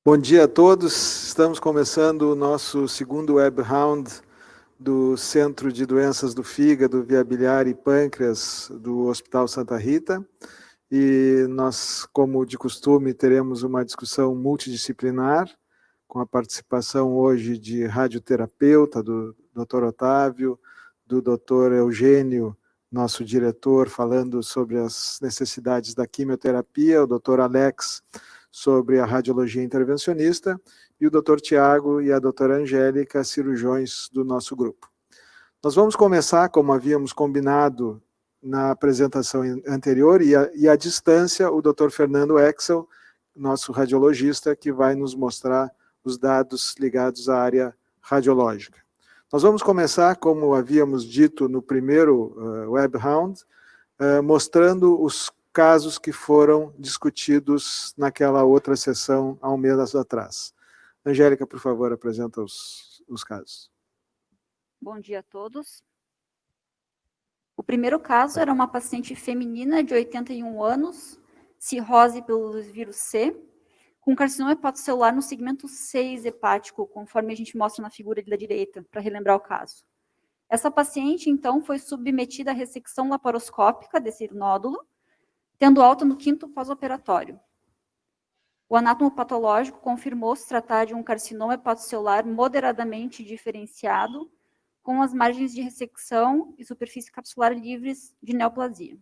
Bom dia a todos, estamos começando o nosso segundo Web Round do Centro de Doenças do Fígado, Via Biliar e Pâncreas do Hospital Santa Rita. E nós, como de costume, teremos uma discussão multidisciplinar, com a participação hoje de radioterapeuta, do Dr. Otávio, do Dr. Eugênio, nosso diretor, falando sobre as necessidades da quimioterapia, o Dr. Alex, sobre a radiologia intervencionista, e o Dr. Tiago e a doutora Angélica, cirurgiões do nosso grupo. Nós vamos começar, como havíamos combinado na apresentação anterior, e à distância, o Dr. Fernando Exel, nosso radiologista, que vai nos mostrar os dados ligados à área radiológica. Nós vamos começar, como havíamos dito no primeiro Web Round, mostrando os casos que foram discutidos naquela outra sessão há um mês atrás. Angélica, por favor, apresenta os casos. Bom dia a todos. O primeiro caso era uma paciente feminina de 81 anos, cirrose pelo vírus C, com carcinoma hepatocelular no segmento 6 hepático, conforme a gente mostra na figura da direita, para relembrar o caso. Essa paciente, então, foi submetida à ressecção laparoscópica desse nódulo, tendo alta no 5º pós-operatório. O anatomopatológico confirmou se tratar de um carcinoma hepatocelular moderadamente diferenciado, com as margens de ressecção e superfície capsular livres de neoplasia.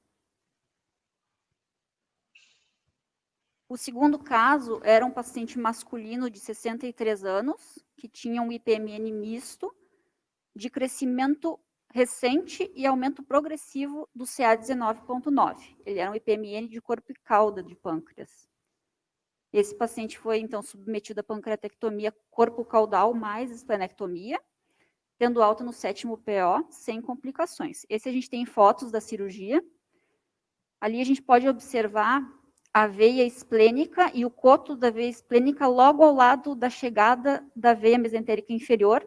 O segundo caso era um paciente masculino de 63 anos, que tinha um IPMN misto, de crescimento recente e aumento progressivo do CA19.9. Ele era um IPMN de corpo e cauda de pâncreas. Esse paciente foi, então, submetido à pancreatectomia corpo caudal mais esplenectomia, tendo alta no 7º PO, sem complicações. Esse a gente tem fotos da cirurgia. Ali a gente pode observar a veia esplênica e o coto da veia esplênica logo ao lado da chegada da veia mesentérica inferior,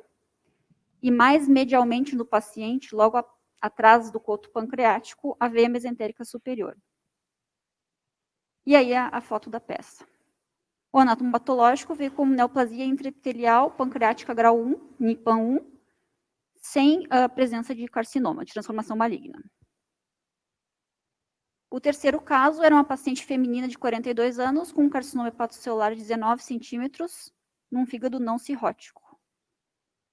e mais medialmente no paciente, logo atrás do coto pancreático, a veia mesentérica superior. E aí a foto da peça. O anatomopatológico veio com neoplasia intraepitelial pancreática grau 1, NIPAM1, sem a presença de carcinoma, de transformação maligna. O terceiro caso era uma paciente feminina de 42 anos, com um carcinoma hepatocelular de 19 centímetros, num fígado não cirrótico.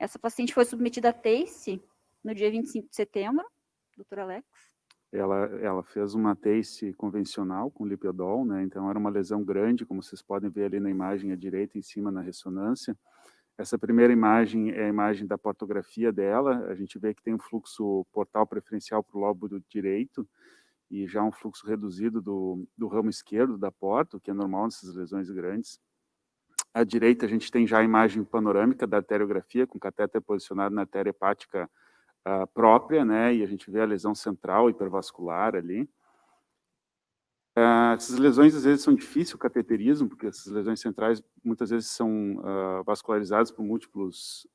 Essa paciente foi submetida a TACE no dia 25 de setembro, doutor Alex. Ela fez uma TACE convencional com lipidol, né? Então era uma lesão grande, como vocês podem ver ali na imagem à direita, em cima na ressonância. Essa primeira imagem é a imagem da portografia dela. A gente vê que tem um fluxo portal preferencial para o lóbulo direito e já um fluxo reduzido do ramo esquerdo da porta, o que é normal nessas lesões grandes. À direita, a gente tem já a imagem panorâmica da arteriografia, com catéter posicionado na artéria hepática própria, né? E a gente vê a lesão central hipervascular ali. Essas lesões, às vezes, são difíceis, o cateterismo, porque essas lesões centrais, muitas vezes, são vascularizadas por múltiplos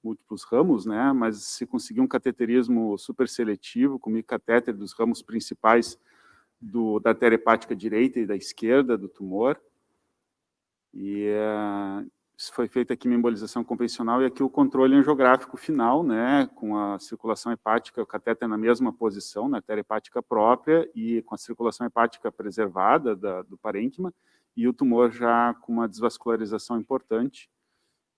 ramos, né? Mas se conseguir um cateterismo super seletivo, com microcatéter dos ramos principais da artéria hepática direita e da esquerda do tumor, e isso foi feita aqui uma embolização convencional, e aqui o controle angiográfico final, né, com a circulação hepática, o catéter na mesma posição, na artéria hepática própria, e com a circulação hepática preservada do parênquima, e o tumor já com uma desvascularização importante.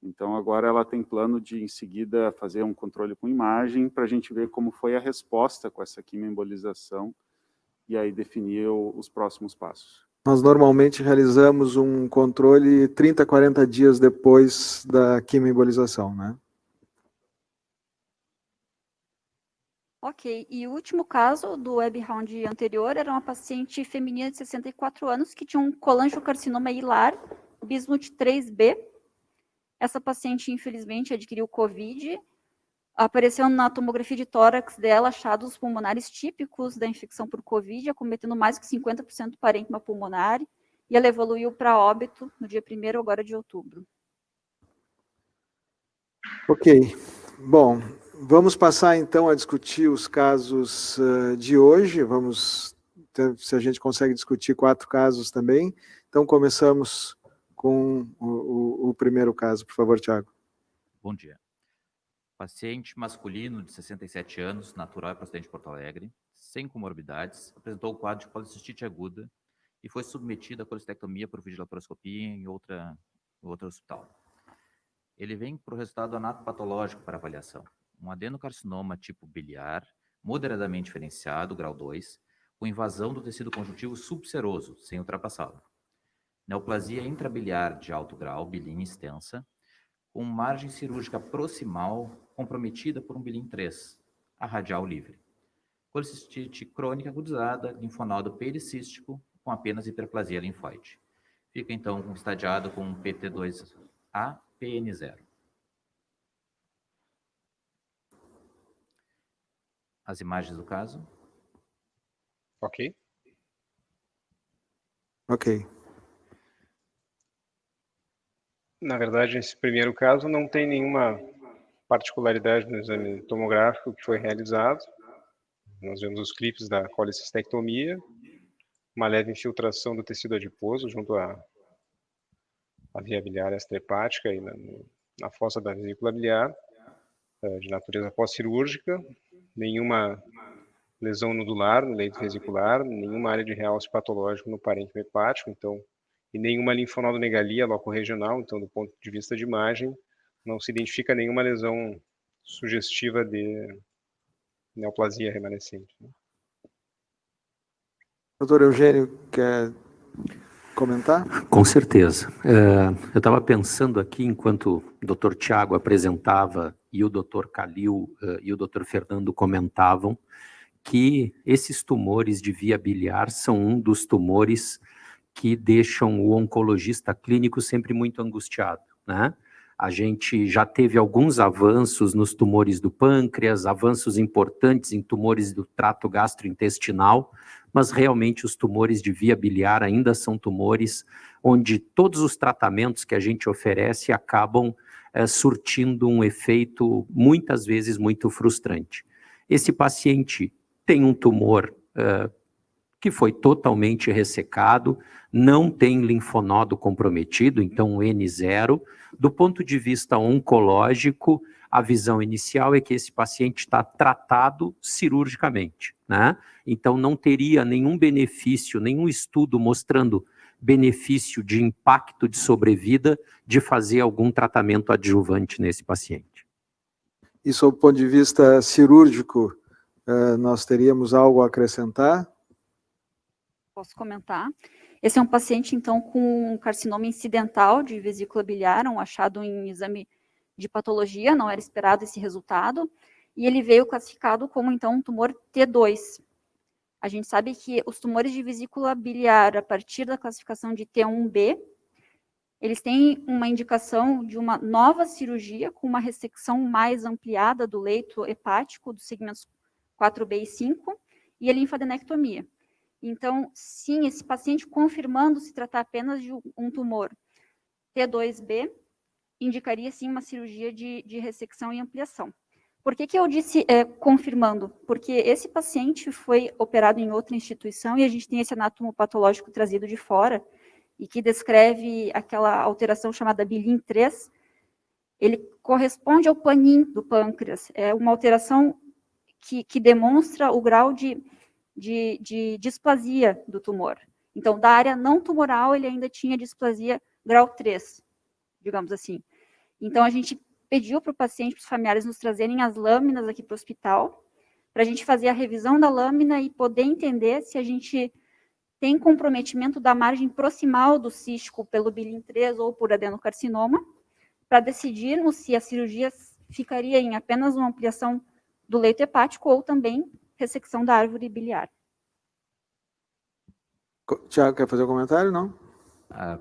Então, agora ela tem plano de, em seguida, fazer um controle com imagem, para a gente ver como foi a resposta com essa quimioembolização, e aí definir os próximos passos. Nós normalmente realizamos um controle 30, 40 dias depois da quimioembolização, né? Ok, e o último caso do web round anterior era uma paciente feminina de 64 anos que tinha um colangiocarcinoma hilar, bismuth 3B. Essa paciente, infelizmente, adquiriu COVID. Apareceu na tomografia de tórax dela achados pulmonares típicos da infecção por COVID, acometendo mais que 50% do parênquima pulmonar, e ela evoluiu para óbito no dia 1º agora de outubro. Ok. Bom, vamos passar então a discutir os casos de hoje. Vamos ver se a gente consegue discutir 4 casos também. Então, começamos com o primeiro caso. Por favor, Tiago. Bom dia. Paciente masculino de 67 anos, natural e procedente de Porto Alegre, sem comorbidades, apresentou o quadro de policistite aguda e foi submetido à colecistectomia por videolaparoscopia em outro hospital. Ele vem para o resultado anatopatológico para avaliação. Um adenocarcinoma tipo biliar, moderadamente diferenciado, grau 2, com invasão do tecido conjuntivo subseroso, sem ultrapassá-lo. Neoplasia intrabiliar de alto grau, bilínea extensa, com margem cirúrgica proximal comprometida por um bilin 3, a radial livre. Colicistite crônica agudizada, linfonodo pericístico, com apenas hiperplasia linfóide. Fica, então, estadiado com PT2A, PN0. As imagens do caso. Ok. Ok. Na verdade, esse primeiro caso não tem nenhuma particularidade no exame tomográfico que foi realizado. Nós vemos os clipes da colicistectomia, uma leve infiltração do tecido adiposo junto à via biliar extrahepática e na fossa da vesícula biliar, de natureza pós-cirúrgica, nenhuma lesão nodular no leito vesicular, nenhuma área de realce patológico no parênquima hepático, então, e nenhuma linfonodomegalia locorregional, então, do ponto de vista de imagem, não se identifica nenhuma lesão sugestiva de neoplasia remanescente. Doutor Eugênio, quer comentar? Com certeza. Eu estava pensando aqui, enquanto o Dr. Tiago apresentava e o Dr. Calil e o Dr. Fernando comentavam, que esses tumores de via biliar são um dos tumores que deixam o oncologista clínico sempre muito angustiado, né? A gente já teve alguns avanços nos tumores do pâncreas, avanços importantes em tumores do trato gastrointestinal, mas realmente os tumores de via biliar ainda são tumores onde todos os tratamentos que a gente oferece acabam surtindo um efeito, muitas vezes, muito frustrante. Esse paciente tem um tumor que foi totalmente ressecado, não tem linfonodo comprometido, então N0. Do ponto de vista oncológico, a visão inicial é que esse paciente está tratado cirurgicamente, né? Então não teria nenhum benefício, nenhum estudo mostrando benefício de impacto de sobrevida de fazer algum tratamento adjuvante nesse paciente. E sob o ponto de vista cirúrgico, nós teríamos algo a acrescentar? Posso comentar. Esse é um paciente, então, com carcinoma incidental de vesícula biliar, um achado em exame de patologia, não era esperado esse resultado, e ele veio classificado como, então, um tumor T2. A gente sabe que os tumores de vesícula biliar, a partir da classificação de T1B, eles têm uma indicação de uma nova cirurgia com uma ressecção mais ampliada do leito hepático, dos segmentos 4B e 5, e a linfadenectomia. Então, sim, esse paciente, confirmando se tratar apenas de um tumor T2B, indicaria, sim, uma cirurgia de ressecção e ampliação. Por que eu disse confirmando? Porque esse paciente foi operado em outra instituição e a gente tem esse anátomo patológico trazido de fora e que descreve aquela alteração chamada bilin 3. Ele corresponde ao panin do pâncreas. É uma alteração que demonstra o grau de displasia do tumor. Então, da área não tumoral, ele ainda tinha displasia grau 3, digamos assim. Então, a gente pediu para o paciente, para os familiares, nos trazerem as lâminas aqui para o hospital, para a gente fazer a revisão da lâmina e poder entender se a gente tem comprometimento da margem proximal do cístico pelo bilin 3 ou por adenocarcinoma, para decidirmos se a cirurgia ficaria em apenas uma ampliação do leito hepático ou também ressecção da árvore biliar. Tiago, quer fazer um comentário, não?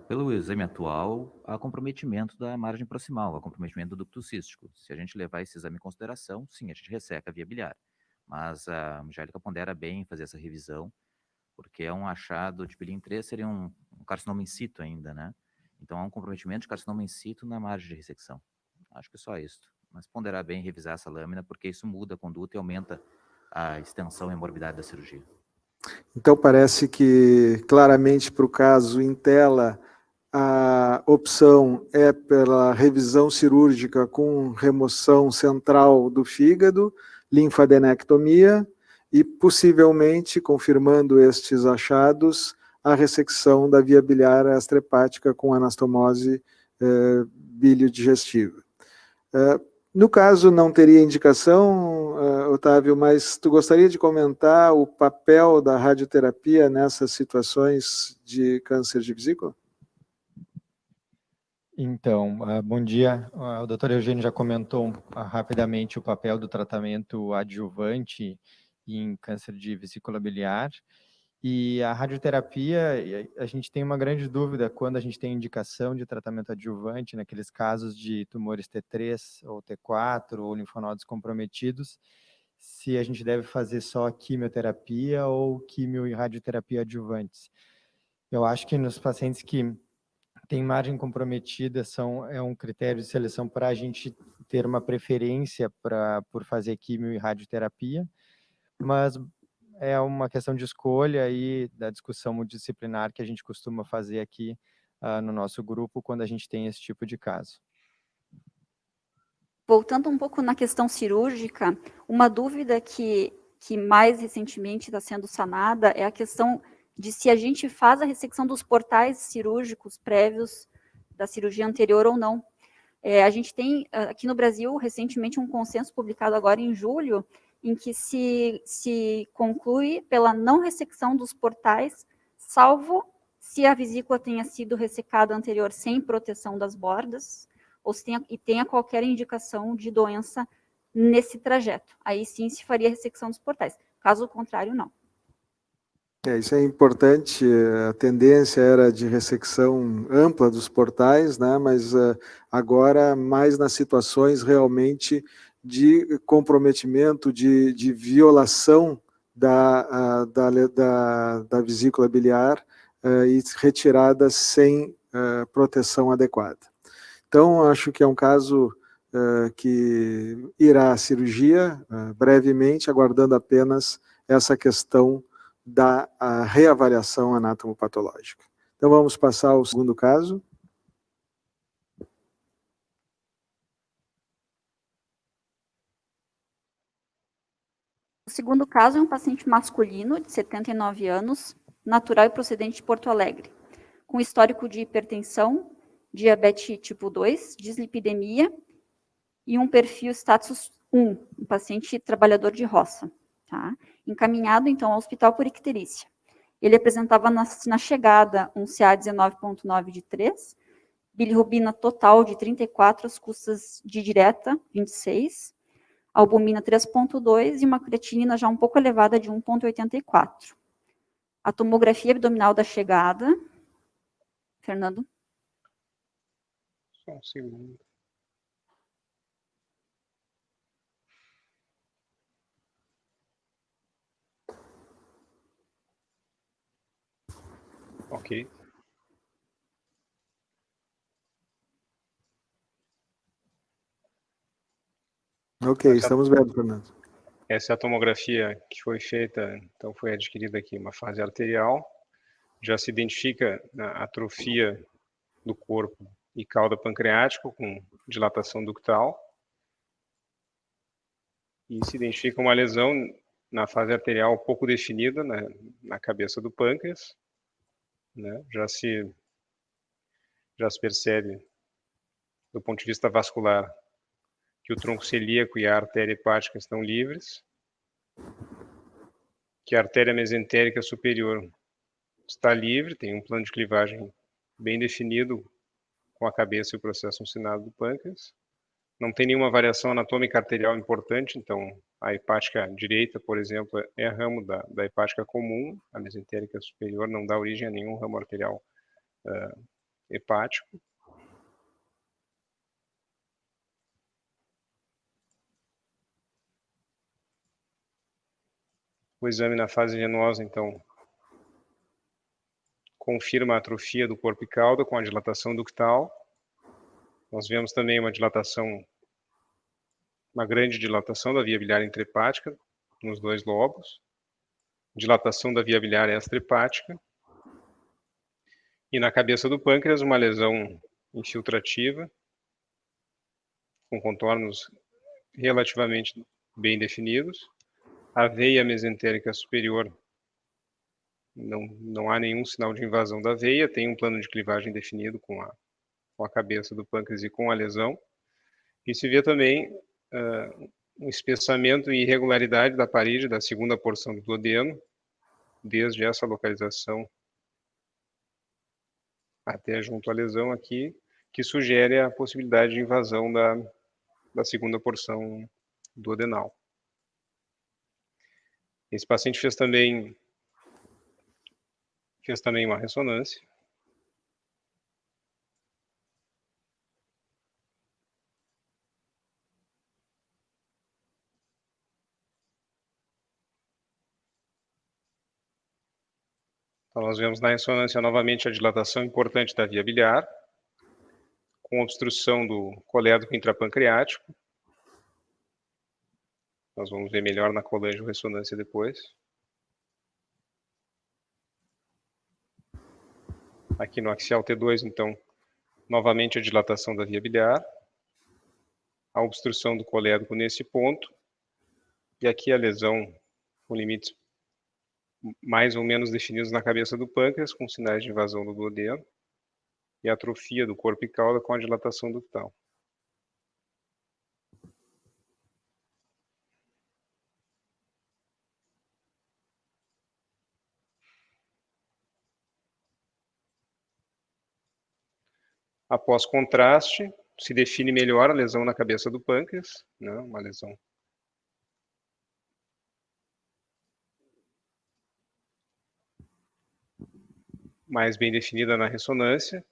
Pelo exame atual, há comprometimento da margem proximal, há comprometimento do ducto cístico. Se a gente levar esse exame em consideração, sim, a gente resseca a via biliar. Mas a Angélica pondera bem fazer essa revisão, porque é um achado de bilin 3, seria um carcinoma in situ ainda, né? Então há um comprometimento de carcinoma in situ na margem de ressecção. Acho que é só isso. Mas ponderar bem revisar essa lâmina, porque isso muda a conduta e aumenta a extensão e a morbidade da cirurgia. Então parece que claramente para o caso em tela a opção é pela revisão cirúrgica com remoção central do fígado, linfadenectomia e, possivelmente, confirmando estes achados, a ressecção da via biliar extra-hepática com anastomose biliodigestiva. No caso, não teria indicação, Otávio, mas tu gostaria de comentar o papel da radioterapia nessas situações de câncer de vesícula? Então, bom dia. O doutor Eugênio já comentou rapidamente o papel do tratamento adjuvante em câncer de vesícula biliar. E a radioterapia, a gente tem uma grande dúvida quando a gente tem indicação de tratamento adjuvante, naqueles casos de tumores T3 ou T4 ou linfonodos comprometidos, se a gente deve fazer só quimioterapia ou quimio e radioterapia adjuvantes. Eu acho que nos pacientes que têm margem comprometida é um critério de seleção para a gente ter uma preferência por fazer quimio e radioterapia, mas é uma questão de escolha e da discussão multidisciplinar que a gente costuma fazer aqui no nosso grupo quando a gente tem esse tipo de caso. Voltando um pouco na questão cirúrgica, uma dúvida que mais recentemente está sendo sanada é a questão de se a gente faz a ressecção dos portais cirúrgicos prévios da cirurgia anterior ou não. A gente tem aqui no Brasil, recentemente, um consenso publicado agora em julho, em que se conclui pela não ressecção dos portais, salvo se a vesícula tenha sido ressecada anterior sem proteção das bordas, ou se tenha qualquer indicação de doença nesse trajeto. Aí sim se faria a ressecção dos portais. Caso contrário, não. Isso é importante, a tendência era de ressecção ampla dos portais, né, mas agora mais nas situações realmente de comprometimento, de violação da vesícula biliar e retirada sem proteção adequada. Então, acho que é um caso que irá à cirurgia brevemente, aguardando apenas essa questão da reavaliação anatomopatológica. Então, vamos passar ao segundo caso. O segundo caso é um paciente masculino de 79 anos, natural e procedente de Porto Alegre, com histórico de hipertensão, diabetes tipo 2, dislipidemia e um perfil status 1, um paciente trabalhador de roça. Tá? Encaminhado, então, ao hospital por icterícia. Ele apresentava na chegada um CA 19,9 de 3, bilirrubina total de 34, as custas de direta 26, albumina 3,2 e uma creatinina já um pouco elevada de 1,84. A tomografia abdominal da chegada. Fernando? Só um segundo. Ok. Ok, estamos vendo, Fernando. Essa é a tomografia que foi feita, então foi adquirida aqui uma fase arterial. Já se identifica a atrofia do corpo e cauda pancreático com dilatação ductal. E se identifica uma lesão na fase arterial pouco definida na cabeça do pâncreas, né? Já se percebe, do ponto de vista vascular, que o tronco celíaco e a artéria hepática estão livres, que a artéria mesentérica superior está livre, tem um plano de clivagem bem definido com a cabeça e o processo uncinado do pâncreas. Não tem nenhuma variação anatômica arterial importante, então a hepática direita, por exemplo, é ramo da hepática comum, a mesentérica superior não dá origem a nenhum ramo arterial hepático. O exame na fase venosa, então, confirma a atrofia do corpo e cauda com a dilatação ductal. Nós vemos também uma grande dilatação da via biliar intrahepática nos dois lobos, dilatação da via biliar extrahepática E na cabeça do pâncreas, uma lesão infiltrativa, com contornos relativamente bem definidos. A veia mesentérica superior, não há nenhum sinal de invasão da veia, tem um plano de clivagem definido com a cabeça do pâncreas e com a lesão. E se vê também um espessamento e irregularidade da parede da segunda porção do duodeno, desde essa localização até junto à lesão aqui, que sugere a possibilidade de invasão da segunda porção duodenal. Esse paciente fez também uma ressonância. Então, nós vemos na ressonância novamente a dilatação importante da via biliar, com obstrução do colédoco intrapancreático. Nós vamos ver melhor na colangio-ressonância depois. Aqui no axial T2, então, novamente a dilatação da via biliar, a obstrução do colédoco nesse ponto, e aqui a lesão com limites mais ou menos definidos na cabeça do pâncreas, com sinais de invasão do duodeno, e atrofia do corpo e cauda com a dilatação ductal. Após contraste, se define melhor a lesão na cabeça do pâncreas, né, uma lesão mais bem definida na ressonância.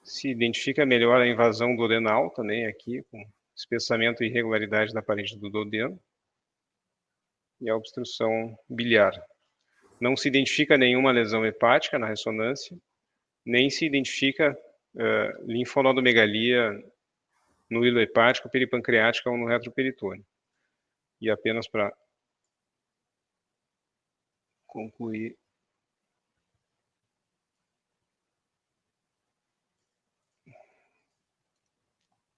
Se identifica melhor a invasão duodenal também aqui, com espessamento e irregularidade da parede do duodeno, e a obstrução biliar. Não se identifica nenhuma lesão hepática na ressonância, nem se identifica linfonodomegalia no hilo hepático, peripancreática ou no retroperitônio. E apenas para concluir,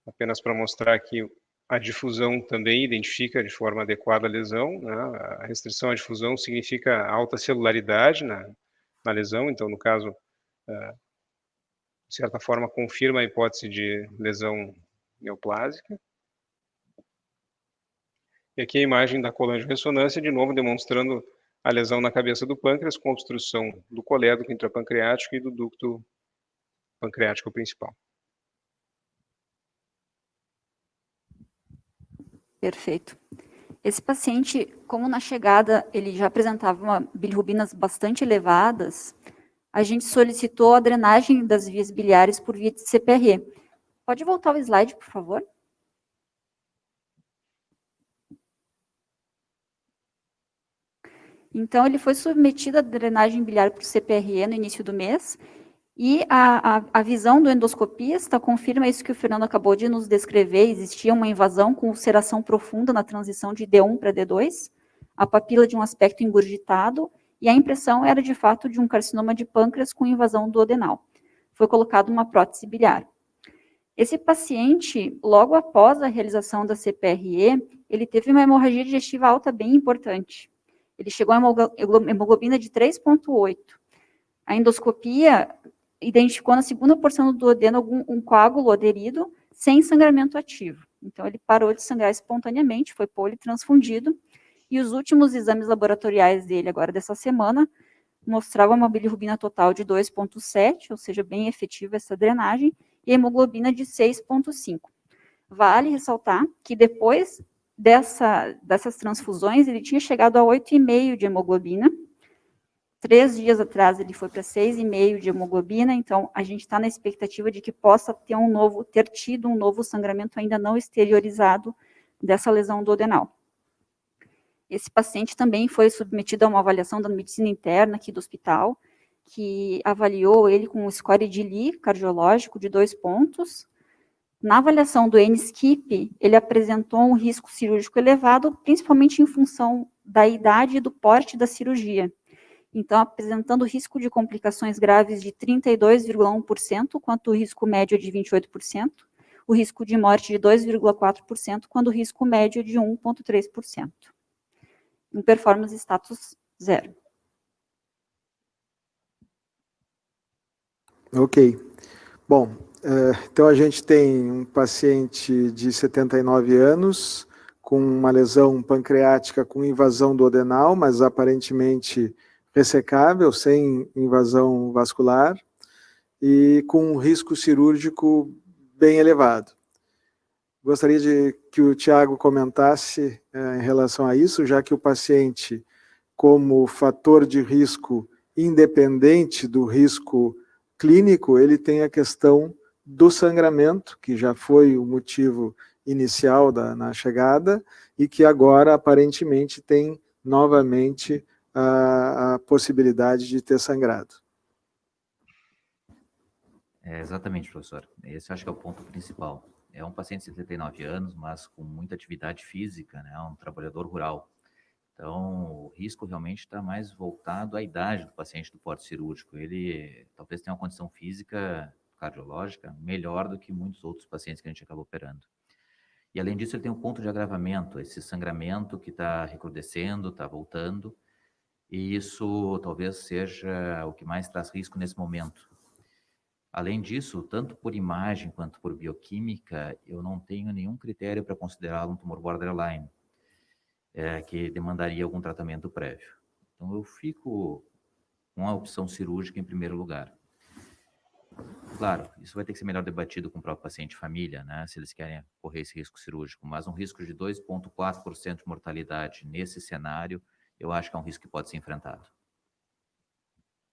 apenas para mostrar que a difusão também identifica de forma adequada a lesão, né? A restrição à difusão significa alta celularidade na lesão, então no caso, de certa forma, confirma a hipótese de lesão neoplásica. E aqui a imagem da colangio-ressonância, de novo demonstrando a lesão na cabeça do pâncreas com obstrução do colédoco intrapancreático e do ducto pancreático principal. Perfeito. Esse paciente, como na chegada ele já apresentava bilirrubinas bastante elevadas, a gente solicitou a drenagem das vias biliares por via de CPRE. Pode voltar o slide, por favor? Então, ele foi submetido à drenagem biliar por CPRE no início do mês, e a visão do endoscopista confirma isso que o Fernando acabou de nos descrever. Existia uma invasão com ulceração profunda na transição de D1 para D2, a papila de um aspecto engurgitado, e a impressão era de fato de um carcinoma de pâncreas com invasão duodenal. Foi colocada uma prótese biliar. Esse paciente, logo após a realização da CPRE, ele teve uma hemorragia digestiva alta bem importante. Ele chegou a hemoglobina de 3,8. A endoscopia identificou na segunda porção do duodeno um coágulo aderido sem sangramento ativo. Então, ele parou de sangrar espontaneamente, foi politransfundido, e os últimos exames laboratoriais dele, agora dessa semana, mostravam uma bilirrubina total de 2,7, ou seja, bem efetiva essa drenagem, e hemoglobina de 6,5. Vale ressaltar que depois dessas transfusões, ele tinha chegado a 8,5 de hemoglobina. 3 dias atrás ele foi para 6,5 de hemoglobina, então a gente está na expectativa de que possa ter tido um novo sangramento ainda não exteriorizado dessa lesão duodenal. Esse paciente também foi submetido a uma avaliação da medicina interna aqui do hospital, que avaliou ele com um score de Lee cardiológico de 2 pontos. Na avaliação do NSQIP, ele apresentou um risco cirúrgico elevado, principalmente em função da idade e do porte da cirurgia. Então, apresentando risco de complicações graves de 32,1%, quanto o risco médio de 28%, o risco de morte de 2,4%, quando o risco médio de 1,3%. Em performance status 0. Ok. Bom, então a gente tem um paciente de 79 anos, com uma lesão pancreática com invasão duodenal, mas aparentemente ressecável, sem invasão vascular, e com um risco cirúrgico bem elevado. Gostaria de que o Tiago comentasse em relação a isso, já que o paciente, como fator de risco independente do risco clínico, ele tem a questão do sangramento, que já foi o motivo inicial na chegada, e que agora aparentemente tem novamente a possibilidade de ter sangrado. Exatamente, professor. Esse eu acho que é o ponto principal. É um paciente de 79 anos, mas com muita atividade física, né? Um trabalhador rural. Então, o risco realmente está mais voltado à idade do paciente do porte cirúrgico. Ele talvez tenha uma condição física, cardiológica, melhor do que muitos outros pacientes que a gente acaba operando. E, além disso, ele tem um ponto de agravamento, esse sangramento que está recrudescendo, está voltando, e isso talvez seja o que mais traz risco nesse momento. Além disso, tanto por imagem quanto por bioquímica, eu não tenho nenhum critério para considerá-lo um tumor borderline, que demandaria algum tratamento prévio. Então, eu fico com a opção cirúrgica em primeiro lugar. Claro, isso vai ter que ser melhor debatido com o próprio paciente e família, né, se eles querem correr esse risco cirúrgico, mas um risco de 2,4% de mortalidade nesse cenário, eu acho que é um risco que pode ser enfrentado.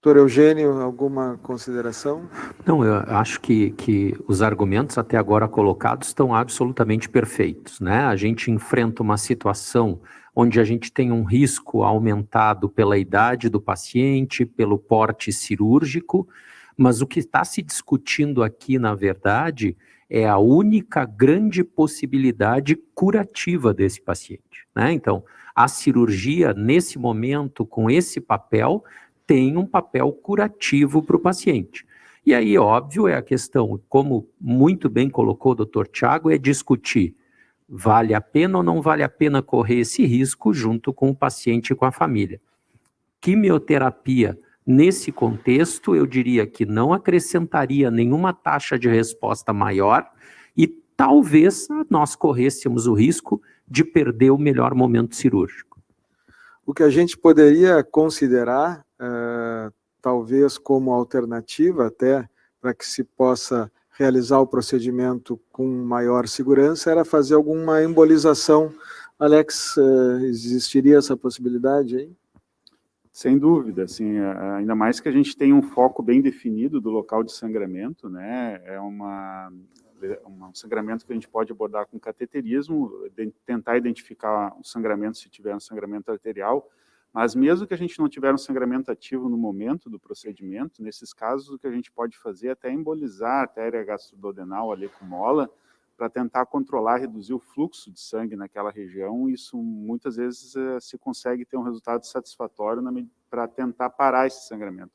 Doutor Eugênio, alguma consideração? Não, eu acho que os argumentos até agora colocados estão absolutamente perfeitos, né? A gente enfrenta uma situação onde a gente tem um risco aumentado pela idade do paciente, pelo porte cirúrgico, mas o que está se discutindo aqui, na verdade, é a única grande possibilidade curativa desse paciente, né? Então, a cirurgia, nesse momento, com esse papel, tem um papel curativo para o paciente. E aí, óbvio, é a questão, como muito bem colocou o doutor Tiago, é discutir, vale a pena ou não vale a pena correr esse risco junto com o paciente e com a família. Quimioterapia, nesse contexto, eu diria que não acrescentaria nenhuma taxa de resposta maior e talvez nós corrêssemos o risco de perder o melhor momento cirúrgico. O que a gente poderia considerar, talvez como alternativa até, para que se possa realizar o procedimento com maior segurança, era fazer alguma embolização. Alex, existiria essa possibilidade aí? Sem dúvida, assim, ainda mais que a gente tem um foco bem definido do local de sangramento, né? É um sangramento que a gente pode abordar com cateterismo, tentar identificar o sangramento se tiver um sangramento arterial, mas mesmo que a gente não tiver um sangramento ativo no momento do procedimento, nesses casos o que a gente pode fazer é até embolizar a artéria gastroduodenal ali com mola, para tentar controlar, reduzir o fluxo de sangue naquela região. Isso muitas vezes se consegue ter um resultado satisfatório para tentar parar esse sangramento.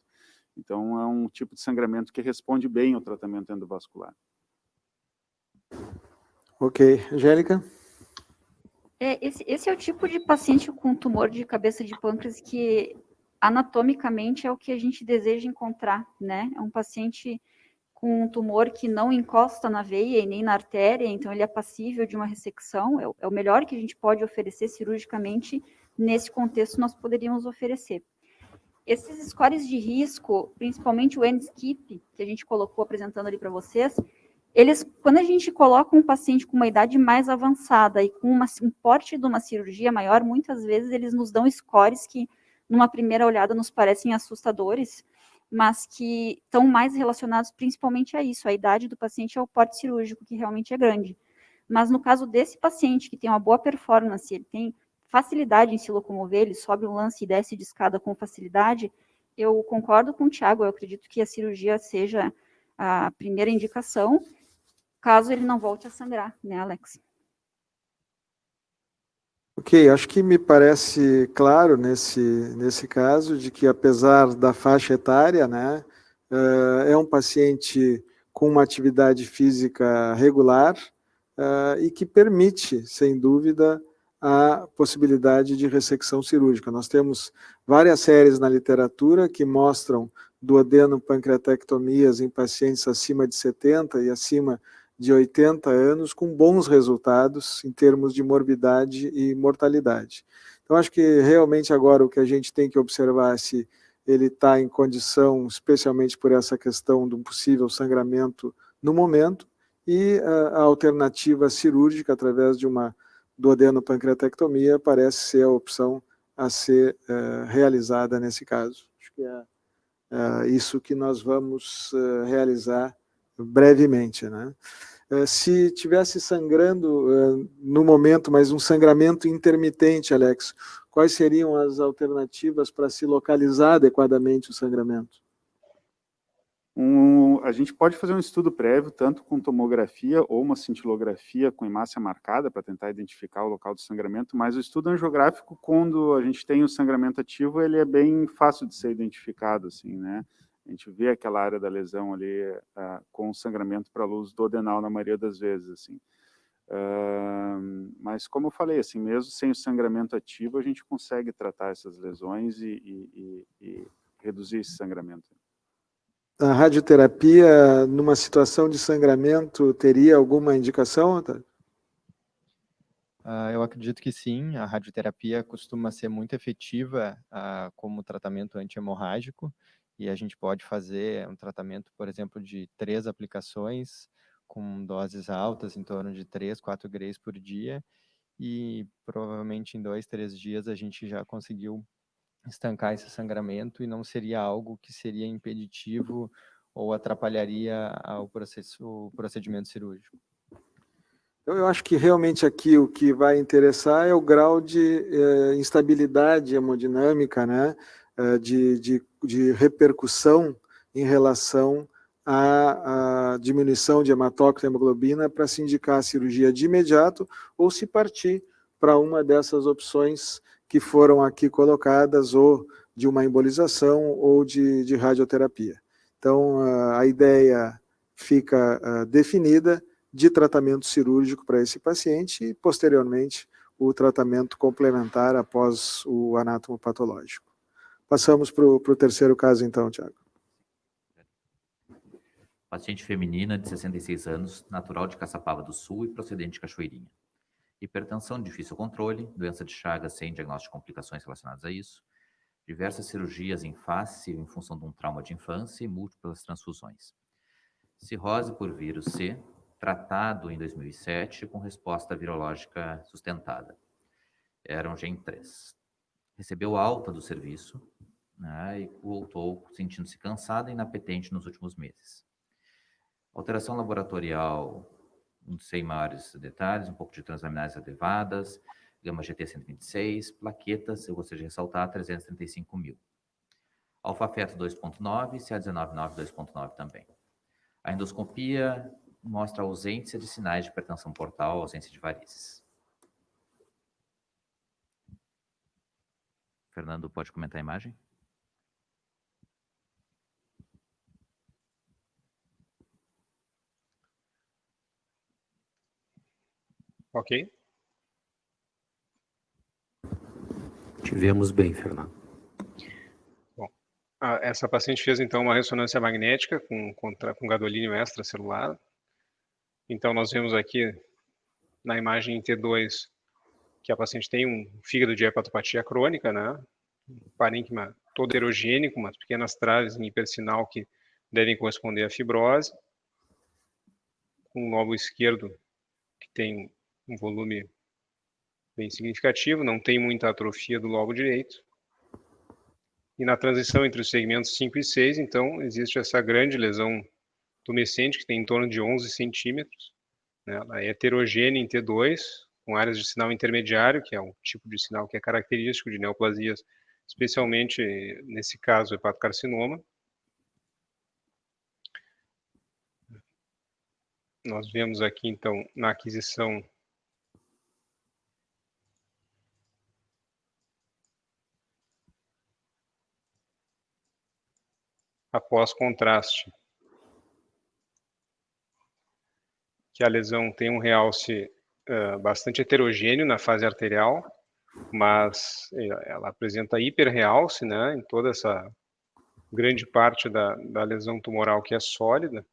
Então é um tipo de sangramento que responde bem ao tratamento endovascular. Ok. Angélica? Esse é o tipo de paciente com tumor de cabeça de pâncreas que anatomicamente é o que a gente deseja encontrar, né? É um paciente com um tumor que não encosta na veia e nem na artéria, então ele é passível de uma ressecção, é o melhor que a gente pode oferecer cirurgicamente, nesse contexto nós poderíamos oferecer. Esses scores de risco, principalmente o N-SKIP, que a gente colocou apresentando ali para vocês, quando a gente coloca um paciente com uma idade mais avançada e com um porte de uma cirurgia maior, muitas vezes eles nos dão scores que, numa primeira olhada, nos parecem assustadores, mas que estão mais relacionados principalmente a isso, a idade do paciente e ao porte cirúrgico, que realmente é grande. Mas no caso desse paciente, que tem uma boa performance, ele tem facilidade em se locomover, ele sobe um lance e desce de escada com facilidade, eu concordo com o Tiago, eu acredito que a cirurgia seja a primeira indicação, caso ele não volte a sangrar, né, Alex? Ok, acho que me parece claro nesse caso de que, apesar da faixa etária, né, é um paciente com uma atividade física regular e que permite, sem dúvida, a possibilidade de ressecção cirúrgica. Nós temos várias séries na literatura que mostram duodeno-pancreatectomias em pacientes acima de 70 e acima de 80 anos, com bons resultados em termos de morbidade e mortalidade. Então, acho que realmente agora o que a gente tem que observar é se ele está em condição, especialmente por essa questão de um possível sangramento no momento, e a alternativa cirúrgica através de uma duodeno-pancreatectomia parece ser a opção a ser realizada nesse caso. Acho que é isso que nós vamos realizar brevemente, né? Se tivesse sangrando no momento, mas um sangramento intermitente, Alex, quais seriam as alternativas para se localizar adequadamente o sangramento? A gente pode fazer um estudo prévio, tanto com tomografia ou uma cintilografia com hemácia marcada, para tentar identificar o local do sangramento, mas o estudo angiográfico, quando a gente tem o sangramento ativo, ele é bem fácil de ser identificado, assim, né? A gente vê aquela área da lesão ali com sangramento para luz duodenal na maioria das vezes, assim. Mas, como eu falei, assim, mesmo sem o sangramento ativo, a gente consegue tratar essas lesões e reduzir esse sangramento. A radioterapia, numa situação de sangramento, teria alguma indicação, Otávio? Eu acredito que sim, a radioterapia costuma ser muito efetiva como tratamento antihemorrágico, e a gente pode fazer um tratamento, por exemplo, de 3 aplicações, com doses altas, em torno de 3, 4 grays por dia, e provavelmente em 2, 3 dias a gente já conseguiu estancar esse sangramento e não seria algo que seria impeditivo ou atrapalharia o procedimento cirúrgico. Então, eu acho que realmente aqui o que vai interessar é o grau de instabilidade hemodinâmica, né, de repercussão em relação à diminuição de hematócrito e hemoglobina para se indicar a cirurgia de imediato ou se partir para uma dessas opções que foram aqui colocadas, ou de uma embolização ou de radioterapia. Então, a ideia fica definida de tratamento cirúrgico para esse paciente e, posteriormente, o tratamento complementar após o anátomo patológico. Passamos para o terceiro caso, então, Tiago. Paciente feminina de 66 anos, natural de Caçapava do Sul e procedente de Cachoeirinha. Hipertensão de difícil controle, doença de Chagas sem diagnóstico de complicações relacionadas a isso, diversas cirurgias em face em função de um trauma de infância e múltiplas transfusões. Cirrose por vírus C, tratado em 2007 com resposta virológica sustentada. Era um GEN 3. Recebeu alta do serviço, né, e voltou sentindo-se cansada e inapetente nos últimos meses. Alteração laboratorial, sem maiores detalhes, um pouco de transaminase elevadas, gama GT 126, plaquetas, eu gostaria de ressaltar, 335 mil. Alfa-feto 2.9, CA19-9 2.9 também. A endoscopia mostra a ausência de sinais de hipertensão portal, ausência de varizes. Fernando, pode comentar a imagem? Ok. Tivemos bem, Fernando. Bom, essa paciente fez então uma ressonância magnética com gadolínio extracelular. Então nós vemos aqui na imagem em T2 que a paciente tem um fígado de hepatopatia crônica, né? Um parênquima todo erogêneo, com umas pequenas traves em hipersinal que devem corresponder à fibrose. Um lobo esquerdo que tem um volume bem significativo, não tem muita atrofia do lobo direito. E na transição entre os segmentos 5 e 6, então, existe essa grande lesão tumescente, que tem em torno de 11 centímetros. Né? Ela é heterogênea em T2, com áreas de sinal intermediário, que é um tipo de sinal que é característico de neoplasias, especialmente, nesse caso, hepatocarcinoma. Nós vemos aqui, então, na aquisição após contraste, que a lesão tem um realce bastante heterogêneo na fase arterial, mas ela apresenta hiperrealce, né, em toda essa grande parte da lesão tumoral que é sólida,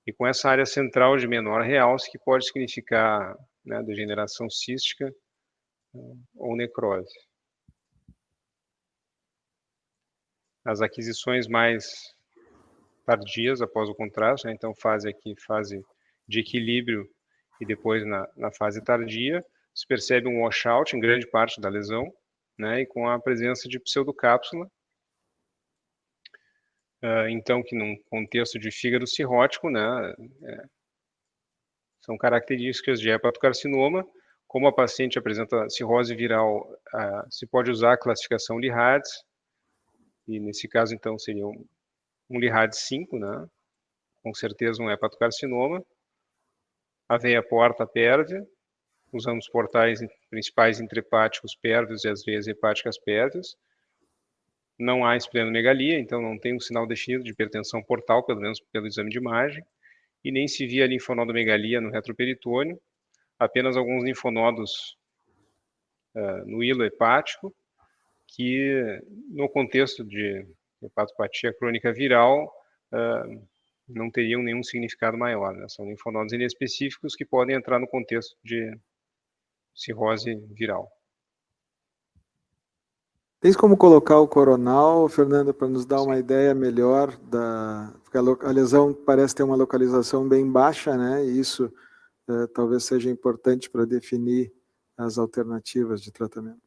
e com essa área central de menor realce, que pode significar, né, degeneração cística ou necrose. As aquisições mais tardias após o contraste, né, então fase de equilíbrio e depois na fase tardia, se percebe um washout em grande parte da lesão, né, e com a presença de pseudocápsula, então que num contexto de fígado cirrótico, né, são características de hepatocarcinoma. Como a paciente apresenta cirrose viral, se pode usar a classificação Lihades, e nesse caso então seria um Lihades 5, né, com certeza um hepatocarcinoma. A veia porta pérvia, usamos portais principais intrahepáticos pérvios e as veias hepáticas pérvias. Não há esplenomegalia, então não tem um sinal definido de hipertensão portal, pelo menos pelo exame de imagem, e nem se via linfonodomegalia no retroperitônio, apenas alguns linfonodos no hilo hepático, que no contexto de hepatopatia crônica viral não teriam nenhum significado maior, né? São linfonodos inespecíficos que podem entrar no contexto de cirrose viral. Tens como colocar o coronal, Fernanda, para nos dar uma ideia melhor porque a lesão parece ter uma localização bem baixa, né? E isso talvez seja importante para definir as alternativas de tratamento.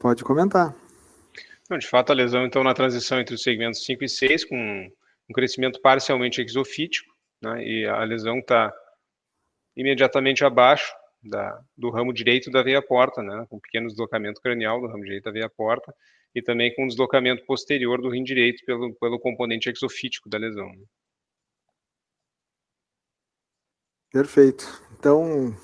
Pode comentar. Não, de fato, a lesão, então, na transição entre os segmentos 5 e 6, com um crescimento parcialmente exofítico, né, e a lesão está imediatamente abaixo do ramo direito da veia porta, né, com pequeno deslocamento cranial do ramo direito da veia porta, e também com deslocamento posterior do rim direito pelo componente exofítico da lesão. Perfeito. Então,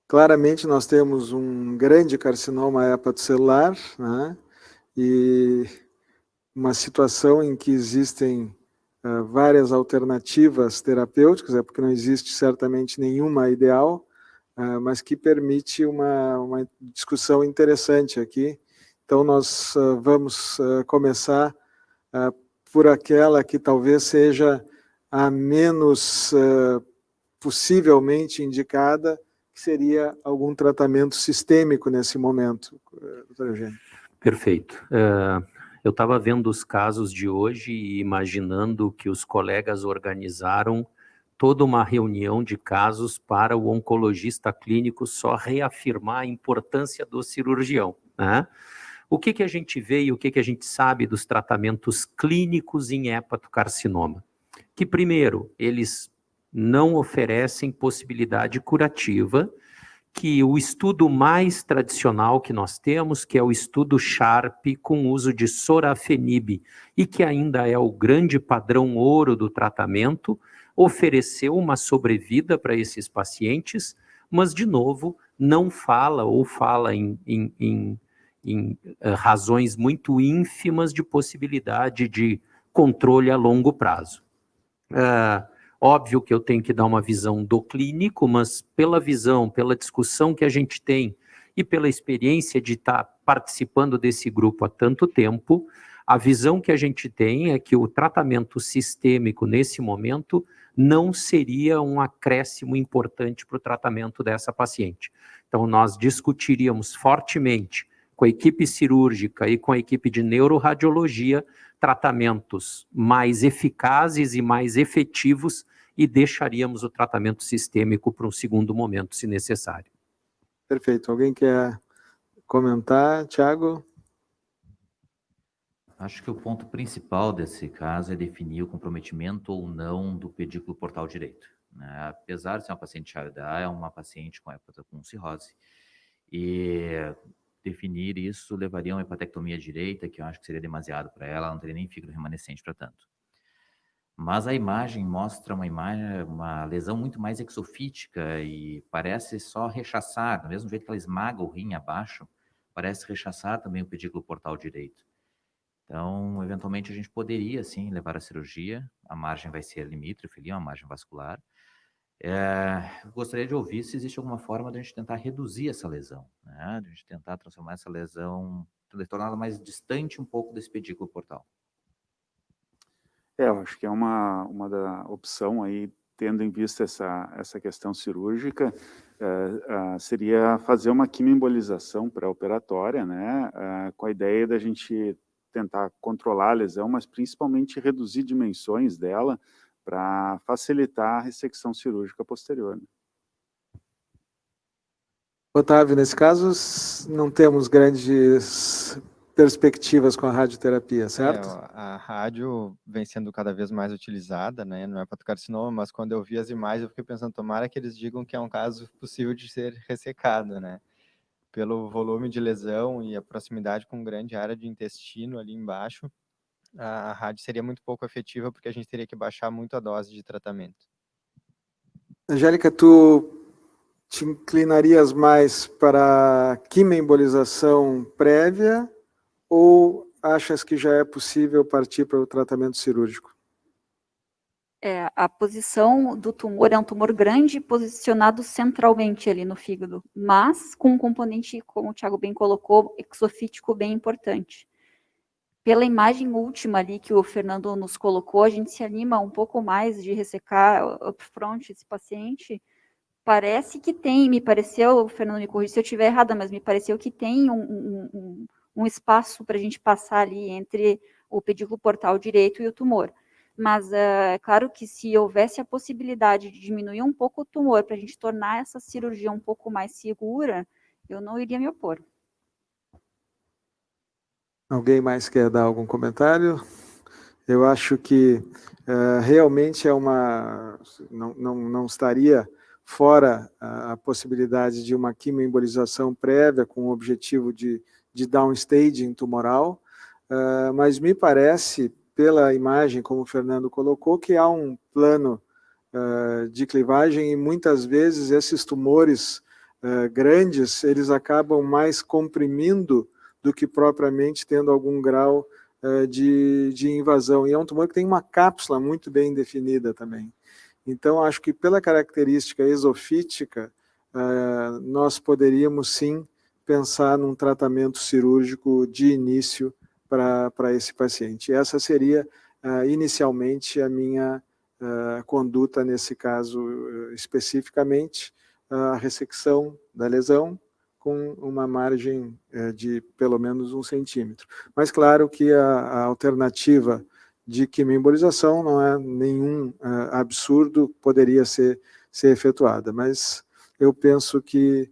claramente nós temos um grande carcinoma hepatocelular, né? E uma situação em que existem várias alternativas terapêuticas, porque não existe certamente nenhuma ideal, mas que permite uma discussão interessante aqui. Então, nós vamos começar por aquela que talvez seja a menos possivelmente indicada, que seria algum tratamento sistêmico nesse momento, doutor Eugênio. Perfeito. Eu estava vendo os casos de hoje e imaginando que os colegas organizaram toda uma reunião de casos para o oncologista clínico só reafirmar a importância do cirurgião, né? O que a gente vê e o que a gente sabe dos tratamentos clínicos em hepatocarcinoma? Que, primeiro, eles não oferecem possibilidade curativa, que o estudo mais tradicional que nós temos, que é o estudo SHARP, com uso de sorafenib, e que ainda é o grande padrão ouro do tratamento, ofereceu uma sobrevida para esses pacientes, mas, de novo, não fala ou fala em razões muito ínfimas de possibilidade de controle a longo prazo. Óbvio que eu tenho que dar uma visão do clínico, mas pela visão, pela discussão que a gente tem e pela experiência de estar participando desse grupo há tanto tempo, a visão que a gente tem é que o tratamento sistêmico nesse momento não seria um acréscimo importante para o tratamento dessa paciente. Então, nós discutiríamos fortemente com a equipe cirúrgica e com a equipe de neuroradiologia tratamentos mais eficazes e mais efetivos e deixaríamos o tratamento sistêmico para um segundo momento, se necessário. Perfeito. Alguém quer comentar, Thiago? Acho que o ponto principal desse caso é definir o comprometimento ou não do pedículo portal direito, né? Apesar de ser uma paciente ALDA, é uma paciente com cirrose. E definir isso levaria a uma hepatectomia direita, que eu acho que seria demasiado para ela, não teria nem fígado remanescente para tanto. Mas a imagem mostra uma lesão muito mais exofítica e parece só rechaçar, do mesmo jeito que ela esmaga o rim abaixo, parece rechaçar também o pedículo portal direito. Então, eventualmente, a gente poderia, sim, levar à cirurgia. A margem vai ser limítrofe ali, uma margem vascular. Eu gostaria de ouvir se existe alguma forma de a gente tentar reduzir essa lesão, né? De a gente tentar transformar essa lesão, torná-la mais distante um pouco desse pedículo portal. Eu acho que é uma da opção aí, tendo em vista essa questão cirúrgica, seria fazer uma quimioembolização pré-operatória, né, com a ideia da gente tentar controlar a lesão, mas principalmente reduzir dimensões dela para facilitar a ressecção cirúrgica posterior. Né? Otávio, nesse caso, não temos grandes perspectivas com a radioterapia, certo? A rádio vem sendo cada vez mais utilizada, né? Não é para carcinoma, mas quando eu vi as imagens eu fiquei pensando, tomara que eles digam que é um caso possível de ser ressecado, né? Pelo volume de lesão e a proximidade com grande área de intestino ali embaixo, a rádio seria muito pouco efetiva porque a gente teria que baixar muito a dose de tratamento. Angélica, tu te inclinarias mais para quimioembolização prévia ou achas que já é possível partir para o tratamento cirúrgico? A posição do tumor é um tumor grande, posicionado centralmente ali no fígado, mas com um componente, como o Thiago bem colocou, exofítico bem importante. Pela imagem última ali que o Fernando nos colocou, a gente se anima um pouco mais de ressecar upfront esse paciente. Parece que tem, me pareceu, o Fernando me corrija se eu estiver errada, mas me pareceu que tem um espaço para a gente passar ali entre o pedículo portal direito e o tumor. Mas é claro que se houvesse a possibilidade de diminuir um pouco o tumor para a gente tornar essa cirurgia um pouco mais segura, eu não iria me opor. Alguém mais quer dar algum comentário? Eu acho que realmente é não estaria fora a possibilidade de uma quimioembolização prévia com o objetivo de downstaging tumoral, mas me parece, pela imagem, como o Fernando colocou, que há um plano de clivagem e muitas vezes esses tumores grandes, eles acabam mais comprimindo do que propriamente tendo algum grau de invasão. E é um tumor que tem uma cápsula muito bem definida também. Então, acho que pela característica esofítica, nós poderíamos sim pensar num tratamento cirúrgico de início para esse paciente. Essa seria inicialmente a minha conduta nesse caso especificamente, a ressecção da lesão com uma margem de pelo menos 1 centímetro. Mas claro que a alternativa de quimioembolização não é nenhum absurdo, poderia ser efetuada, mas eu penso que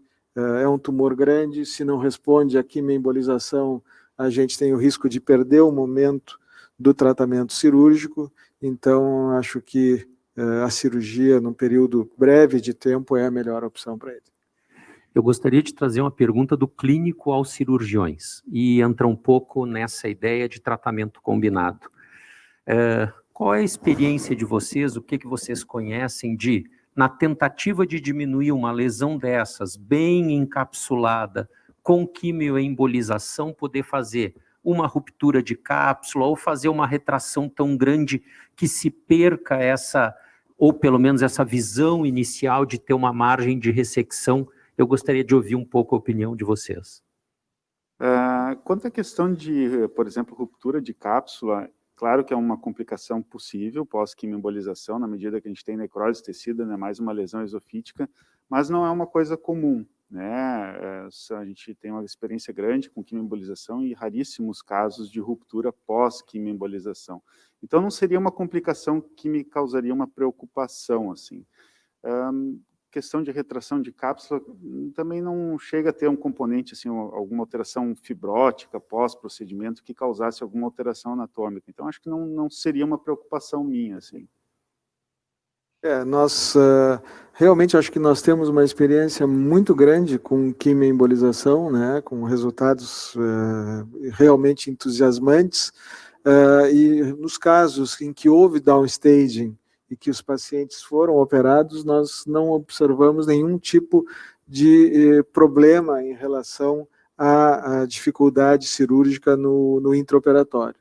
é um tumor grande, se não responde à quimioembolização, a gente tem o risco de perder o momento do tratamento cirúrgico, então acho que a cirurgia, num período breve de tempo, é a melhor opção para ele. Eu gostaria de trazer uma pergunta do clínico aos cirurgiões, e entra um pouco nessa ideia de tratamento combinado. Qual é a experiência de vocês, o que vocês conhecem na tentativa de diminuir uma lesão dessas, bem encapsulada, com quimioembolização, poder fazer uma ruptura de cápsula ou fazer uma retração tão grande que se perca ou pelo menos essa visão inicial de ter uma margem de ressecção? Eu gostaria de ouvir um pouco a opinião de vocês. Quanto à questão de, por exemplo, ruptura de cápsula, claro que é uma complicação possível pós-quimioembolização, na medida que a gente tem necrose de tecido, né, mais uma lesão esofítica, mas não é uma coisa comum, né? A gente tem uma experiência grande com quimioembolização e raríssimos casos de ruptura pós-quimioembolização. Então, não seria uma complicação que me causaria uma preocupação, assim. Questão de retração de cápsula também não chega a ter um componente, assim, alguma alteração fibrótica pós-procedimento que causasse alguma alteração anatômica. Então, acho que não seria uma preocupação minha, assim. Nós realmente acho que nós temos uma experiência muito grande com quimioembolização, né, com resultados realmente entusiasmantes, e nos casos em que houve downstaging e que os pacientes foram operados, nós não observamos nenhum tipo de problema em relação à dificuldade cirúrgica no intraoperatório.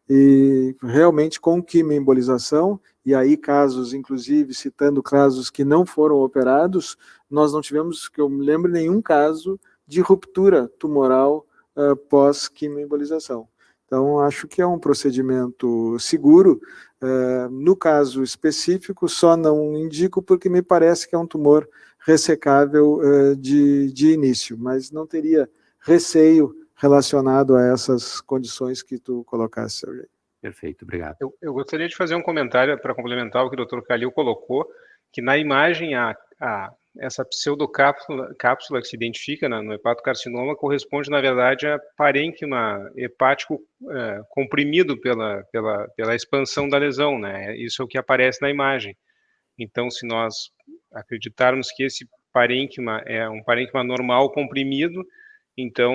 E realmente com quimioembolização, e aí casos, inclusive, citando casos que não foram operados, nós não tivemos, que eu me lembro, nenhum caso de ruptura tumoral pós-quimioembolização. Então, acho que é um procedimento seguro. No caso específico, só não indico porque me parece que é um tumor ressecável de início, mas não teria receio relacionado a essas condições que tu colocaste, Sérgio. Perfeito, obrigado. Eu gostaria de fazer um comentário para complementar o que o Dr. Calil colocou, que na imagem essa pseudocápsula que se identifica no hepatocarcinoma corresponde, na verdade, a parênquima hepático comprimido pela expansão da lesão, né? Isso é o que aparece na imagem. Então, se nós acreditarmos que esse parênquima é um parênquima normal comprimido, então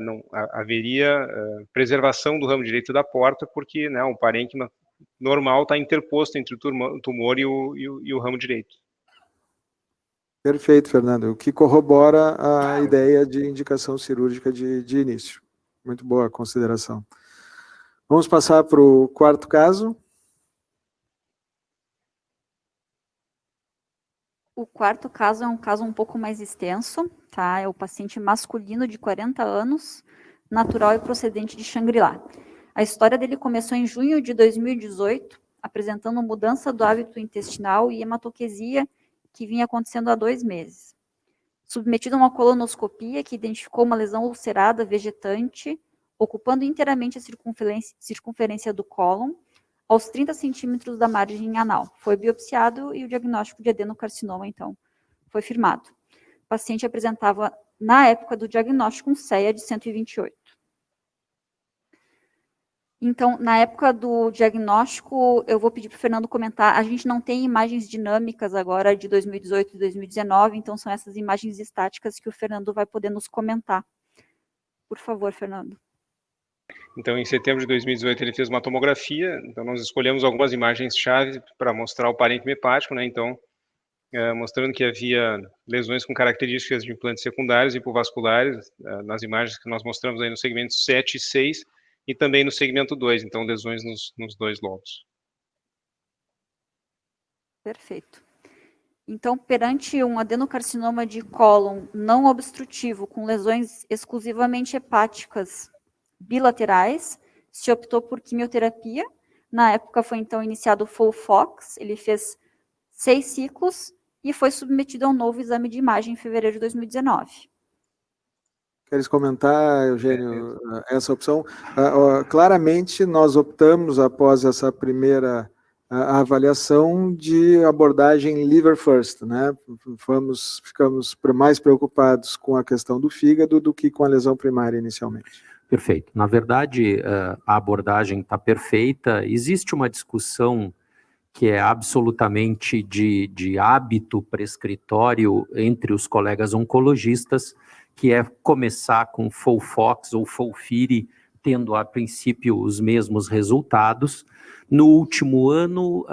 não haveria preservação do ramo direito da porta, porque, né, o parênquima normal está interposto entre o tumor e o ramo direito. Perfeito, Fernando, o que corrobora a ideia de indicação cirúrgica de início. Muito boa consideração. Vamos passar para o quarto caso. O quarto caso é um caso um pouco mais extenso, tá? É o paciente masculino de 40 anos, natural e procedente de Xangri-Lá. A história dele começou em junho de 2018, apresentando mudança do hábito intestinal e hematoquesia que vinha acontecendo há 2 meses. Submetido a uma colonoscopia que identificou uma lesão ulcerada vegetante, ocupando inteiramente a circunferência do cólon, aos 30 centímetros da margem anal. Foi biopsiado e o diagnóstico de adenocarcinoma, então, foi firmado. O paciente apresentava, na época do diagnóstico, um CEA de 128. Então, na época do diagnóstico, eu vou pedir para o Fernando comentar, a gente não tem imagens dinâmicas agora de 2018 e 2019, então são essas imagens estáticas que o Fernando vai poder nos comentar. Por favor, Fernando. Então, em setembro de 2018, ele fez uma tomografia, então nós escolhemos algumas imagens-chave para mostrar o parênquima hepático, né, então, mostrando que havia lesões com características de implantes secundários e hipovasculares, nas imagens que nós mostramos aí no segmento 7 e 6, e também no segmento 2, então lesões nos 2 lobos. Perfeito. Então, perante um adenocarcinoma de cólon não obstrutivo, com lesões exclusivamente hepáticas bilaterais, se optou por quimioterapia. Na época foi então iniciado o FOLFOX, ele fez 6 ciclos e foi submetido a um novo exame de imagem em fevereiro de 2019. Queres comentar, Eugênio, essa opção? Claramente, nós optamos, após essa primeira avaliação, de abordagem liver first, né? Ficamos mais preocupados com a questão do fígado do que com a lesão primária inicialmente. Perfeito. Na verdade, a abordagem está perfeita. Existe uma discussão que é absolutamente de hábito prescritório entre os colegas oncologistas, que é começar com FOLFOX ou FOLFIRI, tendo a princípio os mesmos resultados. No último ano,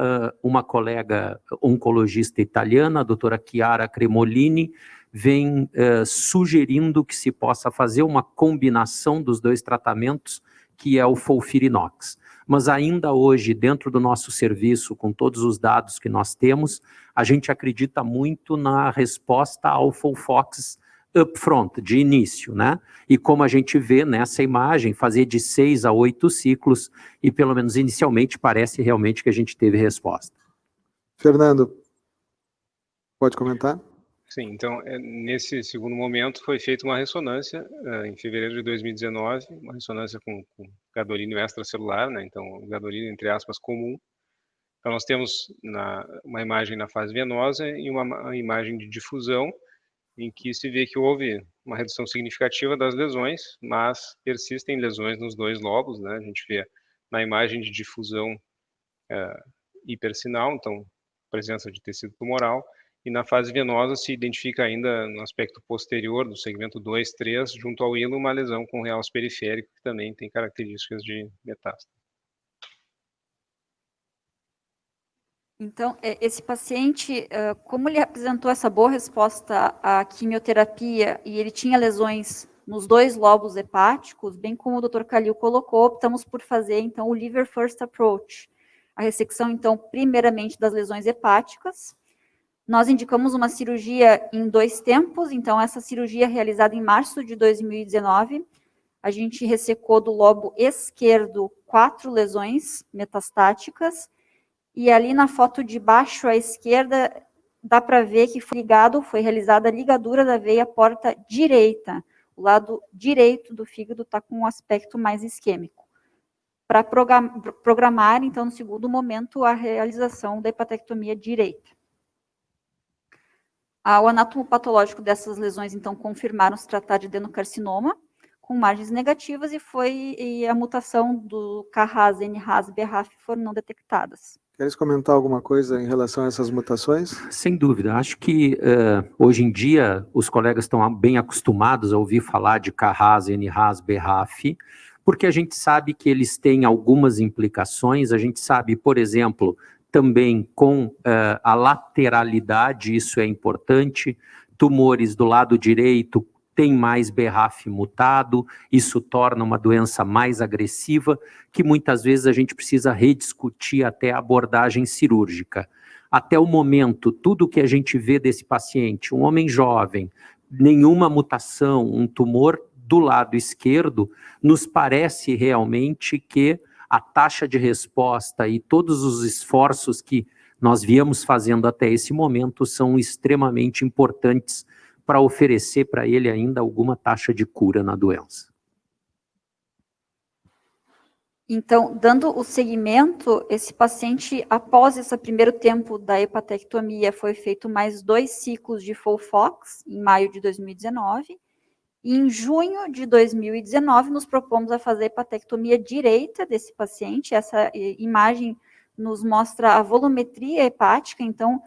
uma colega oncologista italiana, a doutora Chiara Cremolini, vem sugerindo que se possa fazer uma combinação dos 2 tratamentos, que é o FOLFIRINOX. Mas ainda hoje, dentro do nosso serviço, com todos os dados que nós temos, a gente acredita muito na resposta ao FOLFOX upfront, de início, né? E como a gente vê nessa imagem, fazer de 6 a 8 ciclos, e pelo menos inicialmente parece realmente que a gente teve resposta. Fernando, pode comentar? Sim, então, nesse segundo momento foi feita uma ressonância em fevereiro de 2019, uma ressonância com gadolínio extracelular, né, então gadolínio, entre aspas, comum. Então nós temos uma imagem na fase venosa e uma imagem de difusão, em que se vê que houve uma redução significativa das lesões, mas persistem lesões nos 2 lobos, né, a gente vê na imagem de difusão hipersinal, então presença de tecido tumoral, e na fase venosa se identifica ainda no aspecto posterior do segmento 2, 3, junto ao hilo, uma lesão com realce periférico, que também tem características de metástase. Então, esse paciente, como ele apresentou essa boa resposta à quimioterapia e ele tinha lesões nos 2 lobos hepáticos, bem como o Dr. Calil colocou, optamos por fazer, então, o Liver First Approach. A ressecção, então, primeiramente das lesões hepáticas. Nós indicamos uma cirurgia em 2 tempos, então, essa cirurgia realizada em março de 2019, a gente ressecou do lobo esquerdo 4 lesões metastáticas, e ali na foto de baixo à esquerda, dá para ver que foi realizada a ligadura da veia porta direita. O lado direito do fígado está com um aspecto mais isquêmico. Para programar, então, no segundo momento, a realização da hepatectomia direita. O anátomo patológico dessas lesões, então, confirmaram se tratar de adenocarcinoma, com margens negativas, e a mutação do KRAS, NRAS e BRAF foram não detectadas. Queres comentar alguma coisa em relação a essas mutações? Sem dúvida. Acho que hoje em dia os colegas estão bem acostumados a ouvir falar de KRAS, NRAS, BRAF, porque a gente sabe que eles têm algumas implicações. A gente sabe, por exemplo, também com a lateralidade, isso é importante, tumores do lado direito tem mais BRAF mutado, isso torna uma doença mais agressiva, que muitas vezes a gente precisa rediscutir até a abordagem cirúrgica. Até o momento, tudo que a gente vê desse paciente, um homem jovem, nenhuma mutação, um tumor do lado esquerdo, nos parece realmente que a taxa de resposta e todos os esforços que nós viemos fazendo até esse momento são extremamente importantes para oferecer para ele ainda alguma taxa de cura na doença. Então, dando o seguimento, esse paciente, após esse primeiro tempo da hepatectomia, foi feito mais 2 ciclos de FOLFOX, em maio de 2019, e em junho de 2019, nos propomos a fazer a hepatectomia direita desse paciente. Essa imagem nos mostra a volumetria hepática, então,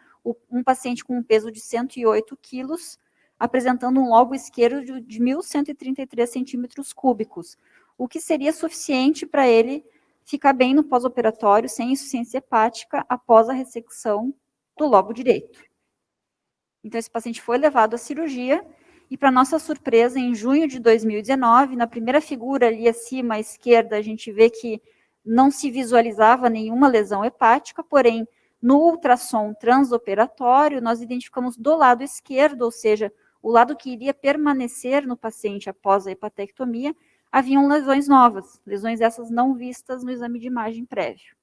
um paciente com um peso de 108 quilos, apresentando um lobo esquerdo de 1.133 centímetros cúbicos, o que seria suficiente para ele ficar bem no pós-operatório, sem insuficiência hepática, após a ressecção do lobo direito. Então, esse paciente foi levado à cirurgia, e para nossa surpresa, em junho de 2019, na primeira figura ali acima à esquerda, a gente vê que não se visualizava nenhuma lesão hepática, porém, no ultrassom transoperatório, nós identificamos do lado esquerdo, ou seja, o lado que iria permanecer no paciente após a hepatectomia, haviam lesões novas, lesões essas não vistas no exame de imagem prévio.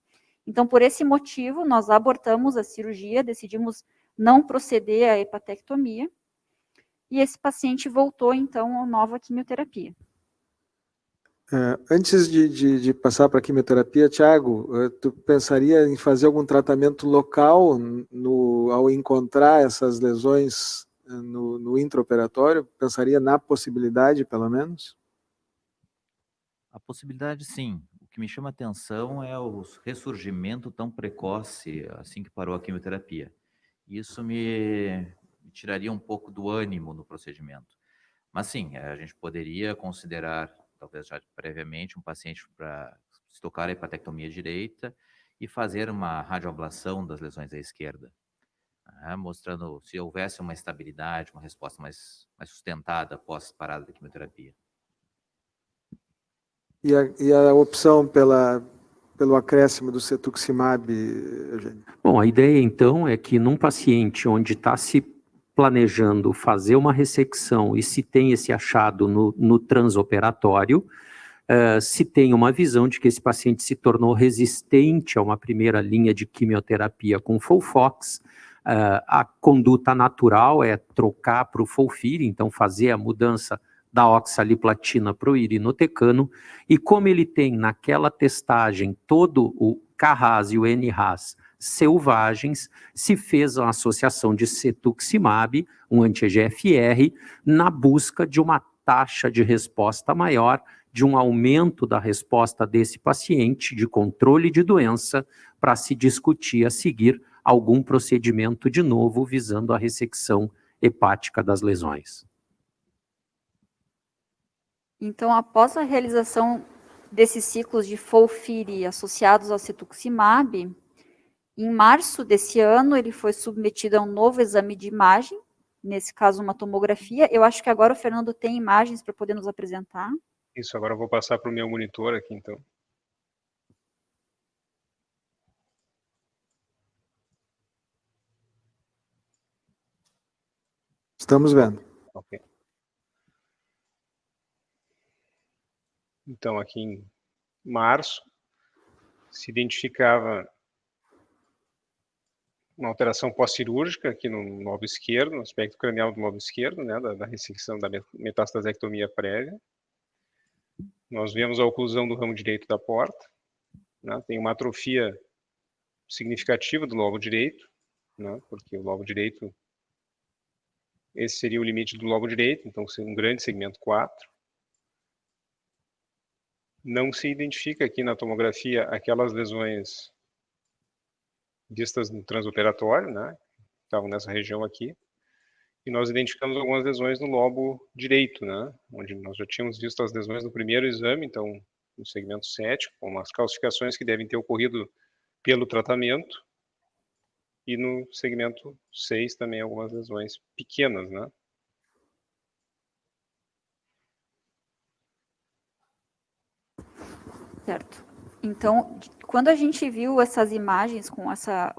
Então, por esse motivo, nós abortamos a cirurgia, decidimos não proceder à hepatectomia, e esse paciente voltou, então, à nova quimioterapia. Antes de passar para a quimioterapia, Thiago, tu pensaria em fazer algum tratamento local ao encontrar essas lesões no intraoperatório? Pensaria na possibilidade, pelo menos? A possibilidade, sim. O que me chama a atenção é o ressurgimento tão precoce, assim que parou a quimioterapia. Isso me tiraria um pouco do ânimo no procedimento. Mas sim, a gente poderia considerar, talvez já previamente, um paciente para se tocar a hepatectomia direita e fazer uma radioablação das lesões à esquerda, mostrando se houvesse uma estabilidade, uma resposta mais sustentada após parada da quimioterapia. E a opção pelo acréscimo do cetuximab, Eugênio? Bom, a ideia então é que num paciente onde está se planejando fazer uma ressecção e se tem esse achado no transoperatório, se tem uma visão de que esse paciente se tornou resistente a uma primeira linha de quimioterapia com FOLFOX, a conduta natural é trocar para o FOLFIRI, então fazer a mudança da oxaliplatina para o irinotecano, e como ele tem naquela testagem todo o KRAS e o NRAS selvagens, se fez a associação de cetuximab, um anti-EGFR, na busca de uma taxa de resposta maior, de um aumento da resposta desse paciente, de controle de doença, para se discutir a seguir algum procedimento de novo visando a ressecção hepática das lesões. Então, após a realização desses ciclos de FOLFIRI associados ao cetuximab, em março desse ano, ele foi submetido a um novo exame de imagem, nesse caso uma tomografia. Eu acho que agora o Fernando tem imagens para poder nos apresentar. Isso, agora eu vou passar para o meu monitor aqui, então. Estamos vendo. Ok. Então, aqui em março, se identificava uma alteração pós-cirúrgica aqui no lobo esquerdo, no aspecto cranial do lobo esquerdo, né, da ressecção da metastasectomia prévia. Nós vemos a oclusão do ramo direito da porta, né, tem uma atrofia significativa do lobo direito, né, porque o lobo direito, esse seria o limite do lobo direito, então seria um grande segmento 4. Não se identifica aqui na tomografia aquelas lesões vistas no transoperatório, né, estavam nessa região aqui, e nós identificamos algumas lesões no lobo direito, né, onde nós já tínhamos visto as lesões no primeiro exame, então no segmento 7, com as calcificações que devem ter ocorrido pelo tratamento, e no segmento 6 também algumas lesões pequenas, né. Certo. Então, quando a gente viu essas imagens com essa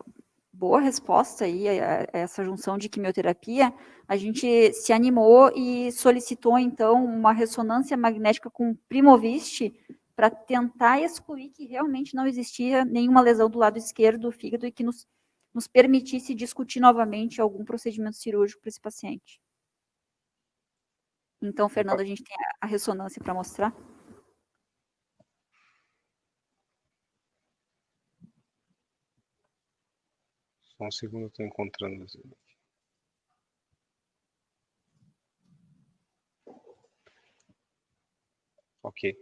boa resposta aí, essa junção de quimioterapia, a gente se animou e solicitou, então, uma ressonância magnética com Primovist para tentar excluir que realmente não existia nenhuma lesão do lado esquerdo do fígado e que nos permitisse discutir novamente algum procedimento cirúrgico para esse paciente. Então, Fernando, a gente tem a ressonância para mostrar. Só um segundo, eu estou encontrando. Ok.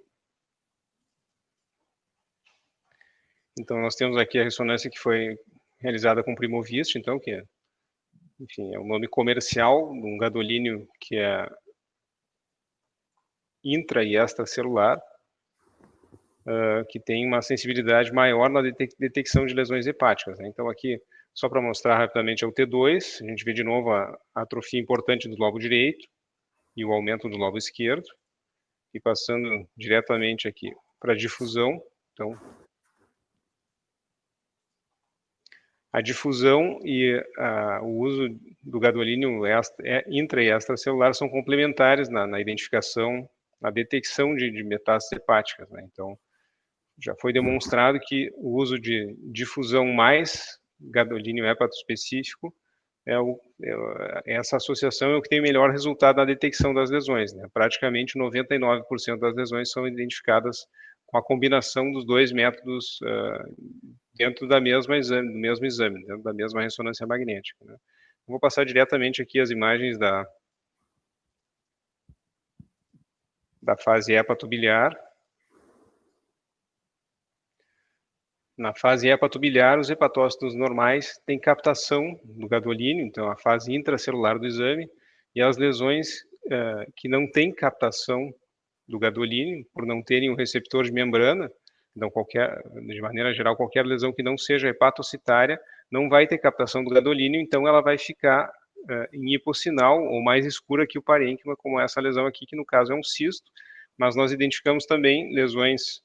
Então, nós temos aqui a ressonância que foi realizada com Primovist, então, que é, enfim, é o nome comercial de um gadolínio que é intra e extracelular, que tem uma sensibilidade maior na detecção de lesões hepáticas, né? Então, aqui, só para mostrar rapidamente, é o T2, a gente vê de novo a atrofia importante do lobo direito e o aumento do lobo esquerdo, e passando diretamente aqui para a difusão, então, a difusão e o uso do gadolínio intra e extracelular são complementares na identificação, na detecção de metástases hepáticas, né? Então, já foi demonstrado que o uso de difusão mais gadolínio hepatoespecífico, essa associação é o que tem melhor resultado na detecção das lesões, né? Praticamente 99% das lesões são identificadas com a combinação dos dois métodos dentro do mesmo exame, dentro da mesma ressonância magnética, né? Vou passar diretamente aqui as imagens da fase hepatobiliar. Na fase hepatobiliar, os hepatócitos normais têm captação do gadolínio, então a fase intracelular do exame, e as lesões que não têm captação do gadolínio, por não terem um receptor de membrana, então de maneira geral, qualquer lesão que não seja hepatocitária não vai ter captação do gadolínio, então ela vai ficar em hipossinal ou mais escura que o parênquima, como essa lesão aqui, que no caso é um cisto, mas nós identificamos também lesões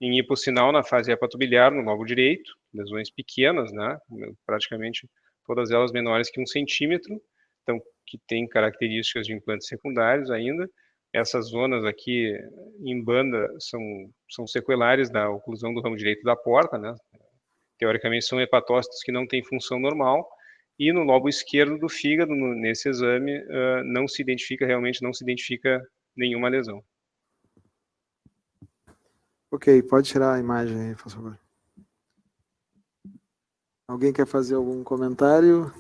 em hipossinal na fase hepatobiliar, no lobo direito, lesões pequenas, né, praticamente todas elas menores que 1 centímetro, então que tem características de implantes secundários ainda. Essas zonas aqui em banda são sequelares da oclusão do ramo direito da porta, né, teoricamente são hepatócitos que não têm função normal, e no lobo esquerdo do fígado, nesse exame, não se identifica nenhuma lesão. Ok, pode tirar a imagem aí, por favor. Alguém quer fazer algum comentário?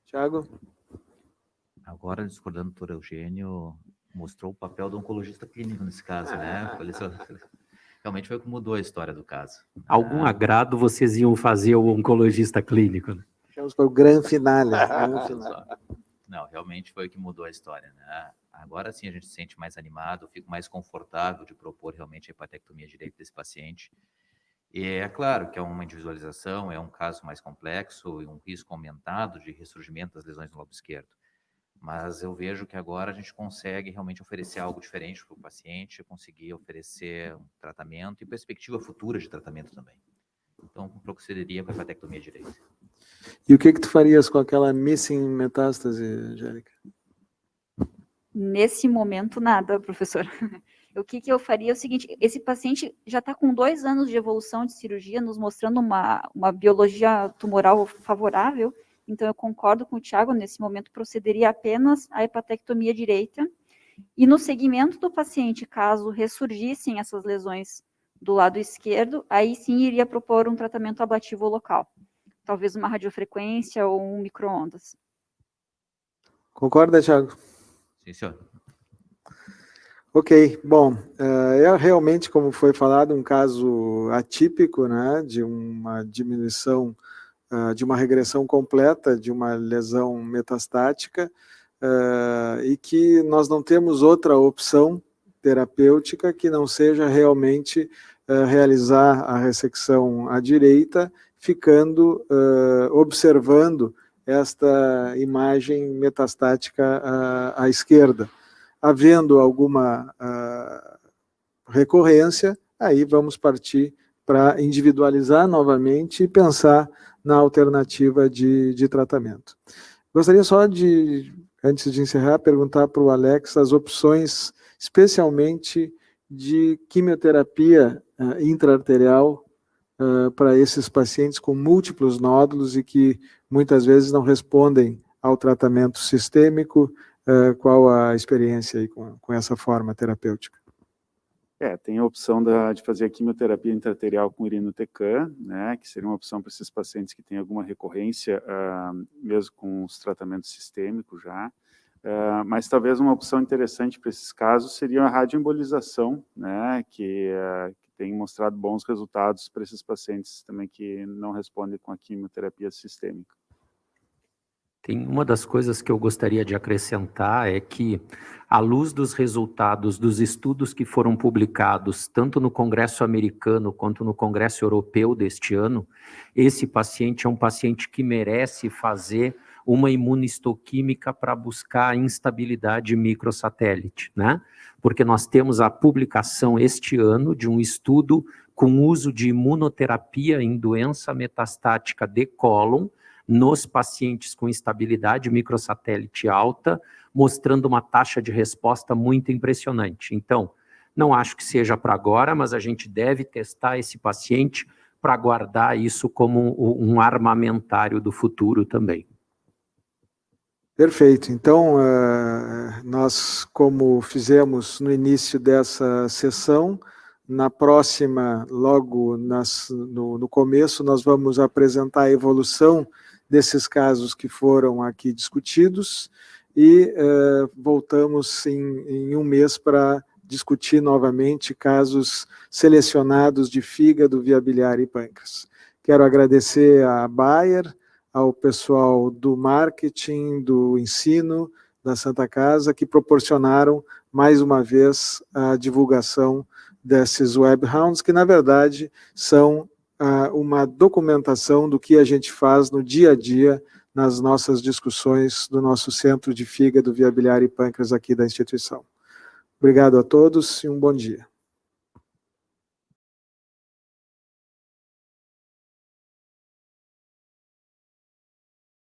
Tiago? Agora, discordando do doutor Eugênio, mostrou o papel do oncologista clínico nesse caso, né? realmente foi o que mudou a história do caso. Algum agrado vocês iam fazer ao oncologista clínico, né? Vamos para o grande finale. Grande finale. Não, realmente foi o que mudou a história, né? Agora sim a gente se sente mais animado, fico mais confortável de propor realmente a hepatectomia direita desse paciente. E é claro que é uma individualização, é um caso mais complexo e um risco aumentado de ressurgimento das lesões no lobo esquerdo. Mas eu vejo que agora a gente consegue realmente oferecer algo diferente para o paciente, conseguir oferecer um tratamento e perspectiva futura de tratamento também. Então, procederia para a hepatectomia direita. E o que tu farias com aquela missing metástase, Angélica? Nesse momento, nada, professor. O que eu faria é o seguinte, esse paciente já está com 2 anos de evolução de cirurgia, nos mostrando uma biologia tumoral favorável, então eu concordo com o Thiago, nesse momento procederia apenas a hepatectomia direita, e no segmento do paciente, caso ressurgissem essas lesões do lado esquerdo, aí sim iria propor um tratamento ablativo local, talvez uma radiofrequência ou um micro-ondas. Concorda, Thiago? Sim, senhor. Ok, bom, é realmente, como foi falado, um caso atípico, né, de uma diminuição, de uma regressão completa, de uma lesão metastática, e que nós não temos outra opção terapêutica que não seja realmente realizar a ressecção à direita, ficando, observando esta imagem metastática à esquerda. Havendo alguma recorrência, aí vamos partir para individualizar novamente e pensar na alternativa de tratamento. Gostaria só de, antes de encerrar, perguntar para o Alex as opções, especialmente de quimioterapia intraarterial para esses pacientes com múltiplos nódulos e que muitas vezes não respondem ao tratamento sistêmico. Qual a experiência aí com essa forma terapêutica? Tem a opção de fazer a quimioterapia intraarterial com irinotecan, né, que seria uma opção para esses pacientes que têm alguma recorrência, mesmo com os tratamentos sistêmicos já. Mas talvez uma opção interessante para esses casos seria a radioembolização, né, que tem mostrado bons resultados para esses pacientes também que não respondem com a quimioterapia sistêmica. Tem uma das coisas que eu gostaria de acrescentar é que, à luz dos resultados dos estudos que foram publicados, tanto no Congresso americano quanto no Congresso europeu deste ano, esse paciente é um paciente que merece fazer uma imunistoquímica para buscar a instabilidade microsatélite, né? Porque nós temos a publicação este ano de um estudo com uso de imunoterapia em doença metastática de cólon, nos pacientes com instabilidade microsatélite alta, mostrando uma taxa de resposta muito impressionante. Então, não acho que seja para agora, mas a gente deve testar esse paciente para guardar isso como um armamentário do futuro também. Perfeito. Então, nós, como fizemos no início dessa sessão, na próxima, logo no começo, nós vamos apresentar a evolução desses casos que foram aqui discutidos e voltamos em um mês para discutir novamente casos selecionados de fígado, via biliar e pâncreas. Quero agradecer à Bayer, ao pessoal do marketing, do ensino, da Santa Casa, que proporcionaram mais uma vez a divulgação desses webhounds, que na verdade são uma documentação do que a gente faz no dia a dia nas nossas discussões do nosso Centro de Fígado, Via Biliar e Pâncreas aqui da instituição. Obrigado a todos e um bom dia.